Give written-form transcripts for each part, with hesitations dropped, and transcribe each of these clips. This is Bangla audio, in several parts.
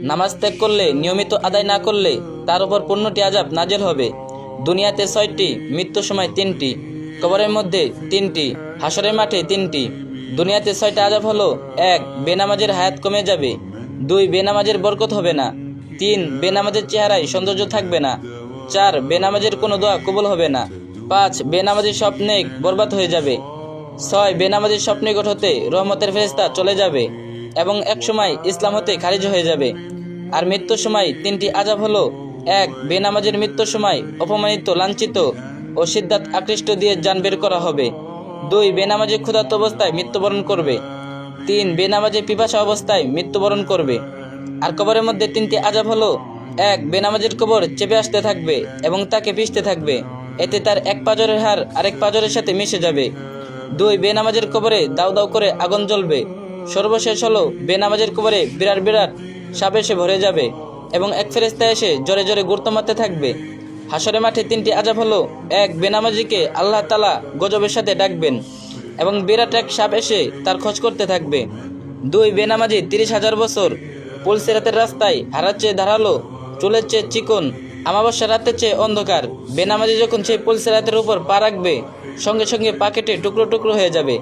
নামাজ ত্যাগ করলে, নিয়মিত আদায় না করলে তার উপর 15টি আযাব নাজেল হবে। দুনিয়াতে 6টি, মৃত্যুর সময় 3টি, কবরের মধ্যে 3টি, হাসরের মাঠে 3টি। দুনিয়াতে 6টা আযাব হলো: 1. বেনামাজের হায়াত কমে যাবে। 2. বেনামাজের বরকত হবে না। 3. বেনামাজের চেহারায় সৌন্দর্য থাকবে না। 4. বেনামাজের কোনো দোয়া কবুল হবে না। 5. বেনামাজির সব নেক বরবাদ হয়ে যাবে। 6. বেনামাজির স্বপ্ন নিকট হতে রহমতের ফেরেশতা চলে যাবে এবং একসময় ইসলাম হতে খারিজ হয়ে যাবে। আর মৃত্যুর সময় 3টি আযাব হলো: 1. বেনামাজির মৃত্যুর সময় অপমানিত, লাঞ্ছিত ও সিদ্ধাত আকৃষ্ট দিয়ে জান বের করা হবে। 2. বেনামাজি ক্ষুধার্ত অবস্থায় মৃত্যুবরণ করবে। 3. বেনামাজি পিপাসা অবস্থায় মৃত্যুবরণ করবে। আর কবরের মধ্যে 3টি আযাব হলো: 1. বেনামাজির কবর চেপে আসতে থাকবে এবং তাকে পিষতে থাকবে, এতে তার এক পাঁজরের হাড় আরেক পাঁজরের সাথে মিশে যাবে। 2. বেনামাজের কবরে দাউ দাউ করে আগুন জ্বলবে। সর্বশেষ হলো বেনামাজের কবরে বিরাট বিরাট সাপ এসে ভরে যাবে এবং এক ফেরেশতা এসে জোরে জোরে গুরুত্ব মারতে থাকবে। হাসরের মাঠে 3টি আযাব হলো: 1. বেনামাজিকে আল্লাহ তাআলা গজবের সাথে ডাকবেন এবং বিরাট এক সাপ এসে তার খোঁজ করতে থাকবে। 2. বেনামাজি 30,000 বছর পুলসিরাতের রাস্তায় হারার চেয়ে ধারালো, চুলের চেয়ে চিকন, আমাবস্যার রাতের চেয়ে অন্ধকার। বেনামাজি যখন সেই পুলসিরাতের উপর পা রাখবে, সঙ্গে সঙ্গে পা কেটে টুকরো টুকরো হয়ে যাবে।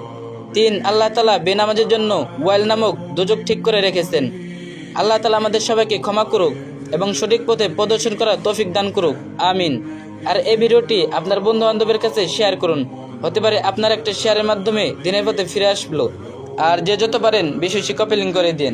3. আল্লাহ তাআলা বেনামাজের জন্য ওয়াইল নামক দোজখ ঠিক করে রেখেছেন। আল্লাহ তাআলা আমাদের সবাইকে ক্ষমা করুক এবং সঠিক পথে প্রদর্শন করার তৌফিক দান করুক, আমিন। আর এই ভিডিওটি আপনার বন্ধু বান্ধবের কাছে শেয়ার করুন, হতে পারে আপনার একটা শেয়ারের মাধ্যমে দিনের পথে ফিরে আসলো। আর যে যত পারেন বেশি কপি লিঙ্ক করে দিন।